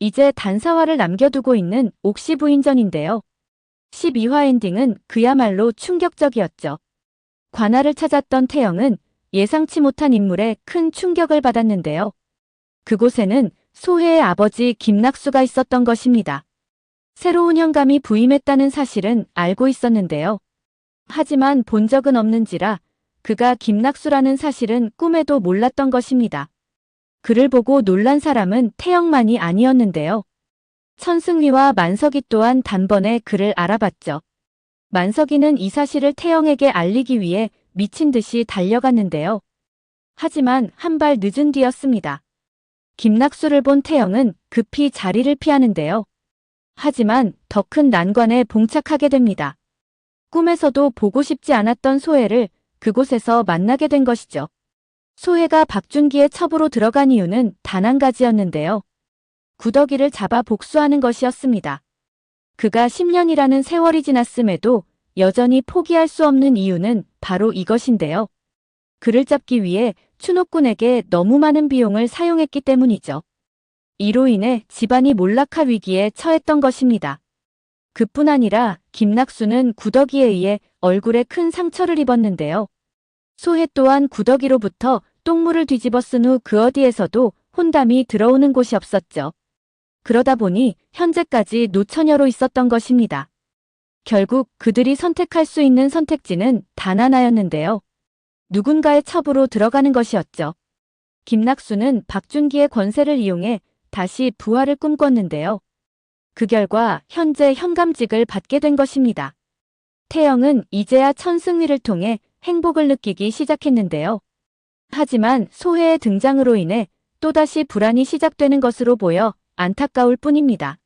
이제 단사화를 남겨두고 있는 옥시 부인전인데요. 12화 엔딩은 그야말로 충격적이었죠. 관아를 찾았던 태영은 예상치 못한 인물에 큰 충격을 받았는데요. 그곳에는 소혜의 아버지 김낙수가 있었던 것입니다. 새로운 현감이 부임했다는 사실은 알고 있었는데요. 하지만 본 적은 없는지라 그가 김낙수라는 사실은 꿈에도 몰랐던 것입니다. 그를 보고 놀란 사람은 태영만이 아니었는데요. 천승위와 만석이 또한 단번에 그를 알아봤죠. 만석이는 이 사실을 태영에게 알리기 위해 미친 듯이 달려갔는데요. 하지만 한 발 늦은 뒤였습니다. 김낙수를 본 태영은 급히 자리를 피하는데요. 하지만 더 큰 난관에 봉착하게 됩니다. 꿈에서도 보고 싶지 않았던 소혜를 그곳에서 만나게 된 것이죠. 소혜가 박준기의 첩으로 들어간 이유는 단 한 가지였는데요. 구더기를 잡아 복수하는 것이었습니다. 그가 10년이라는 세월이 지났음에도 여전히 포기할 수 없는 이유는 바로 이것인데요. 그를 잡기 위해 추노꾼에게 너무 많은 비용을 사용했기 때문이죠. 이로 인해 집안이 몰락할 위기에 처했던 것입니다. 그뿐 아니라 김낙수는 구더기에 의해 얼굴에 큰 상처를 입었는데요. 소혜 또한 구더기로부터 똥물을 뒤집어 쓴 후 그 어디에서도 혼담이 들어오는 곳이 없었죠. 그러다 보니 현재까지 노처녀로 있었던 것입니다. 결국 그들이 선택할 수 있는 선택지는 단 하나였는데요. 누군가의 첩으로 들어가는 것이었죠. 김낙수는 박준기의 권세를 이용해 다시 부활을 꿈꿨는데요. 그 결과 현재 현감직을 받게 된 것입니다. 태영은 이제야 천승위를 통해 행복을 느끼기 시작했는데요. 하지만 소혜의 등장으로 인해 또다시 불안이 시작되는 것으로 보여 안타까울 뿐입니다.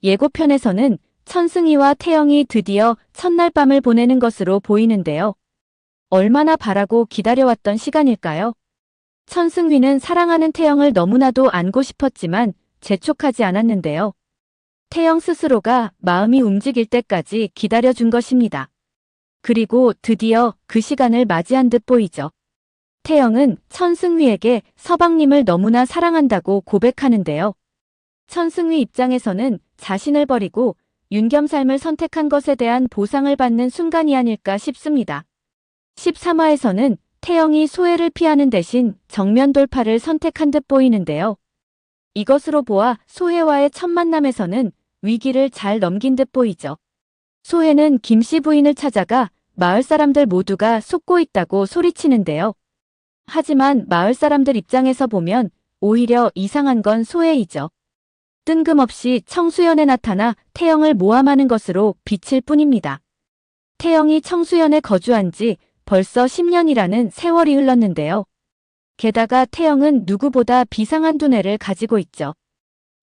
예고편에서는 천승희와 태영이 드디어 첫날 밤을 보내는 것으로 보이는데요. 얼마나 바라고 기다려왔던 시간일까요? 천승휘는 사랑하는 태영을 너무나도 안고 싶었지만 재촉하지 않았는데요. 태영 스스로가 마음이 움직일 때까지 기다려준 것입니다. 그리고 드디어 그 시간을 맞이한 듯 보이죠. 태영은 천승휘에게 서방님을 너무나 사랑한다고 고백하는데요. 천승휘 입장에서는 자신을 버리고 윤겸 삶을 선택한 것에 대한 보상을 받는 순간이 아닐까 싶습니다. 13화에서는 태영이 소혜를 피하는 대신 정면 돌파를 선택한 듯 보이는데요. 이것으로 보아 소혜와의 첫 만남에서는 위기를 잘 넘긴 듯 보이죠. 소혜는 김씨 부인을 찾아가 마을 사람들 모두가 속고 있다고 소리치는데요. 하지만 마을 사람들 입장에서 보면 오히려 이상한 건 소혜이죠. 뜬금없이 청수연에 나타나 태영을 모함하는 것으로 비칠 뿐입니다. 태영이 청수연에 거주한 지 벌써 10년이라는 세월이 흘렀는데요. 게다가 태영은 누구보다 비상한 두뇌를 가지고 있죠.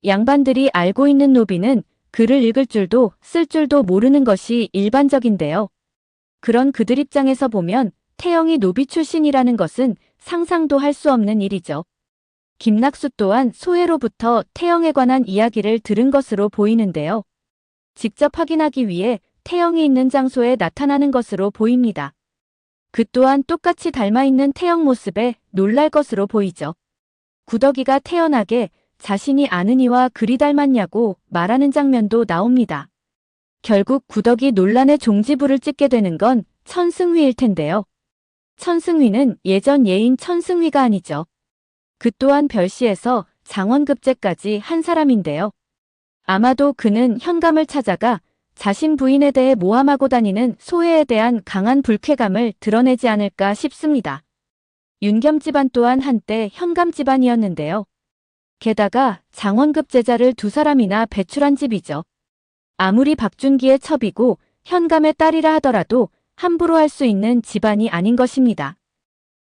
양반들이 알고 있는 노비는 글을 읽을 줄도 쓸 줄도 모르는 것이 일반적인데요. 그런 그들 입장에서 보면 태영이 노비 출신이라는 것은 상상도 할 수 없는 일이죠. 김낙수 또한 소혜로부터 태영에 관한 이야기를 들은 것으로 보이는데요. 직접 확인하기 위해 태영이 있는 장소에 나타나는 것으로 보입니다. 그 또한 똑같이 닮아있는 태영 모습에 놀랄 것으로 보이죠. 구더기가 태연하게 자신이 아는 이와 그리 닮았냐고 말하는 장면도 나옵니다. 결국 구더기 논란의 종지부를 찍게 되는 건 천승휘일 텐데요. 천승휘는 예전 예인 천승휘가 아니죠. 그 또한 별시에서 장원급제까지 한 사람인데요. 아마도 그는 현감을 찾아가 자신 부인에 대해 모함하고 다니는 소혜에 대한 강한 불쾌감을 드러내지 않을까 싶습니다. 윤겸 집안 또한 한때 현감 집안이었는데요. 게다가 장원급 제자를 두 사람이나 배출한 집이죠. 아무리 박준기의 첩이고 현감의 딸이라 하더라도 함부로 할 수 있는 집안이 아닌 것입니다.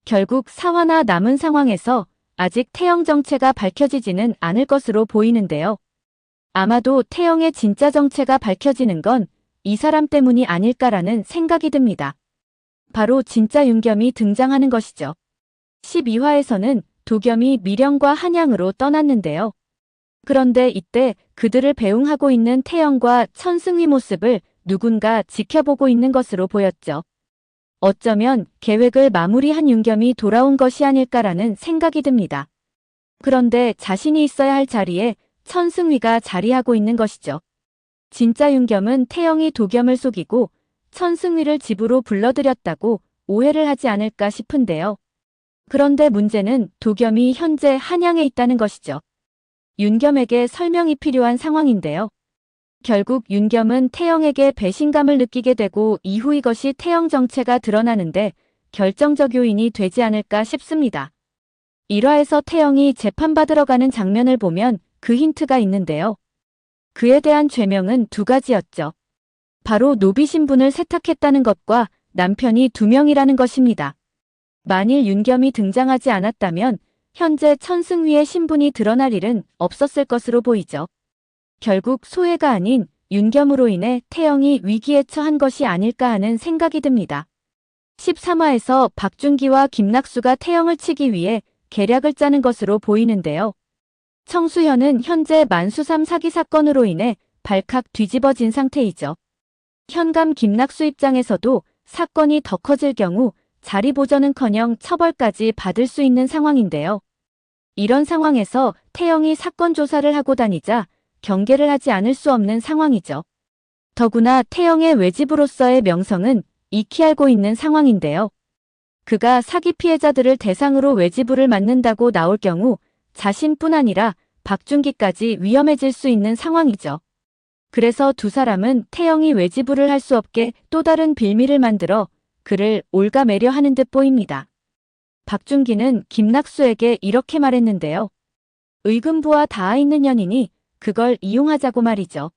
결국 사화나 남은 상황에서 아직 태영 정체가 밝혀지지는 않을 것으로 보이는데요. 아마도 태영의 진짜 정체가 밝혀지는 건 이 사람 때문이 아닐까라는 생각이 듭니다. 바로 진짜 윤겸이 등장하는 것이죠. 12화에서는 도겸이 미령과 한양으로 떠났는데요. 그런데 이때 그들을 배웅하고 있는 태영과 천승휘 모습을 누군가 지켜보고 있는 것으로 보였죠. 어쩌면 계획을 마무리한 윤겸이 돌아온 것이 아닐까라는 생각이 듭니다. 그런데 자신이 있어야 할 자리에 천승위가 자리하고 있는 것이죠. 진짜 윤겸은 태영이 도겸을 속이고 천승위를 집으로 불러들였다고 오해를 하지 않을까 싶은데요. 그런데 문제는 도겸이 현재 한양에 있다는 것이죠. 윤겸에게 설명이 필요한 상황인데요. 결국 윤겸은 태영에게 배신감을 느끼게 되고 이후 이것이 태영 정체가 드러나는데 결정적 요인이 되지 않을까 싶습니다. 1화에서 태영이 재판받으러 가는 장면을 보면 그 힌트가 있는데요. 그에 대한 죄명은 두 가지였죠. 바로 노비 신분을 세탁했다는 것과 남편이 2명이라는 것입니다. 만일 윤겸이 등장하지 않았다면 현재 천승위의 신분이 드러날 일은 없었을 것으로 보이죠. 결국 소혜가 아닌 윤겸으로 인해 태영이 위기에 처한 것이 아닐까 하는 생각이 듭니다. 13화에서 박준기와 김낙수가 태영을 치기 위해 계략을 짜는 것으로 보이는데요. 청수현은 현재 만수삼 사기 사건으로 인해 발칵 뒤집어진 상태이죠. 현감 김낙수 입장에서도 사건이 더 커질 경우 자리 보전은커녕 처벌까지 받을 수 있는 상황인데요. 이런 상황에서 태영이 사건 조사를 하고 다니자 경계를 하지 않을 수 없는 상황이죠. 더구나 태영의 외집으로서의 명성은 익히 알고 있는 상황인데요. 그가 사기 피해자들을 대상으로 외지부를 맡는다고 나올 경우 자신뿐 아니라 박준기까지 위험해질 수 있는 상황이죠. 그래서 두 사람은 태영이 외지부를 할 수 없게 또 다른 빌미를 만들어 그를 올가매려 하는 듯 보입니다. 박준기는 김낙수에게 이렇게 말했는데요. 의금부와 닿아 있는 연인이 그걸 이용하자고 말이죠.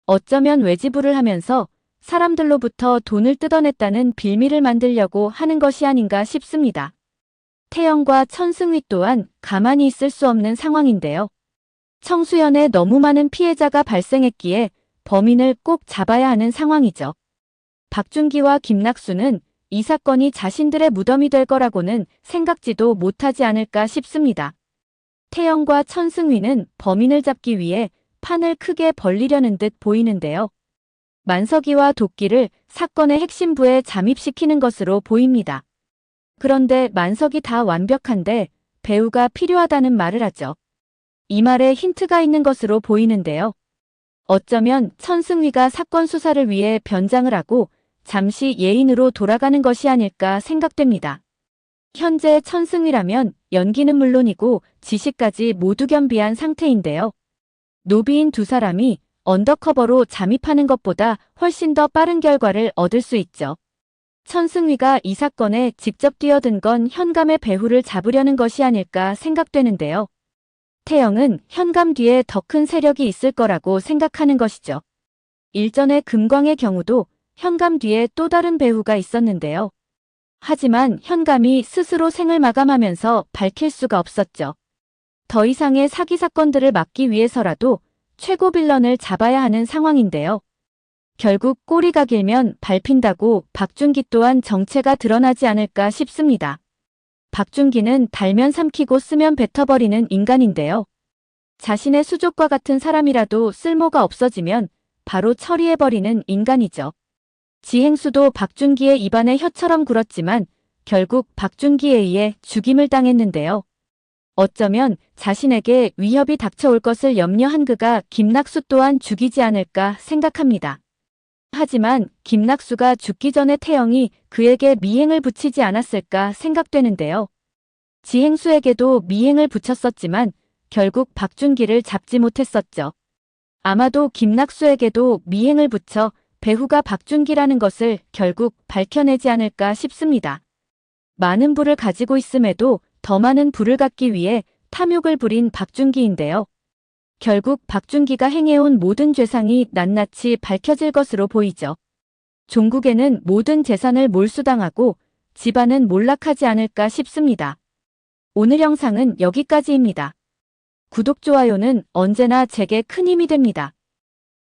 어쩌면 외지부를 하면서 사람들로부터 돈을 뜯어냈다는 빌미를 만들려고 하는 것이 아닌가 싶습니다. 태영과 천승위 또한 가만히 있을 수 없는 상황인데요. 청수연에 너무 많은 피해자가 발생했기에 범인을 꼭 잡아야 하는 상황이죠. 박준기와 김낙수는 이 사건이 자신들의 무덤이 될 거라고는 생각지도 못하지 않을까 싶습니다. 태영과 천승위는 범인을 잡기 위해 판을 크게 벌리려는 듯 보이는데요. 만석이와 도끼를 사건의 핵심부에 잠입시키는 것으로 보입니다. 그런데 만석이 다 완벽한데 배우가 필요하다는 말을 하죠. 이 말에 힌트가 있는 것으로 보이는데요. 어쩌면 천승위가 사건 수사를 위해 변장을 하고 잠시 예인으로 돌아가는 것이 아닐까 생각됩니다. 현재 천승위라면 연기는 물론이고 지시까지 모두 겸비한 상태인데요. 노비인 두 사람이 언더커버로 잠입하는 것보다 훨씬 더 빠른 결과를 얻을 수 있죠. 천승위가 이 사건에 직접 뛰어든 건 현감의 배후를 잡으려는 것이 아닐까 생각되는데요. 태영은 현감 뒤에 더 큰 세력이 있을 거라고 생각하는 것이죠. 일전의 금광의 경우도 현감 뒤에 또 다른 배후가 있었는데요. 하지만 현감이 스스로 생을 마감하면서 밝힐 수가 없었죠. 더 이상의 사기 사건들을 막기 위해서라도 최고 빌런을 잡아야 하는 상황인데요. 결국 꼬리가 길면 밟힌다고 박준기 또한 정체가 드러나지 않을까 싶습니다. 박준기는 달면 삼키고 쓰면 뱉어버리는 인간인데요. 자신의 수족과 같은 사람이라도 쓸모가 없어지면 바로 처리해버리는 인간이죠. 지행수도 박준기의 입안에 혀처럼 굴었지만 결국 박준기에 의해 죽임을 당했는데요. 어쩌면 자신에게 위협이 닥쳐올 것을 염려한 그가 김낙수 또한 죽이지 않을까 생각합니다. 하지만 김낙수가 죽기 전에 태영이 그에게 미행을 붙이지 않았을까 생각되는데요. 지행수에게도 미행을 붙였었지만 결국 박준기를 잡지 못했었죠. 아마도 김낙수에게도 미행을 붙여 배후가 박준기라는 것을 결국 밝혀내지 않을까 싶습니다. 많은 부를 가지고 있음에도 더 많은 부를 갖기 위해 탐욕을 부린 박준기인데요. 결국 박준기가 행해온 모든 죄상이 낱낱이 밝혀질 것으로 보이죠. 종국에는 모든 재산을 몰수당하고 집안은 몰락하지 않을까 싶습니다. 오늘 영상은 여기까지입니다. 구독, 좋아요는 언제나 제게 큰 힘이 됩니다.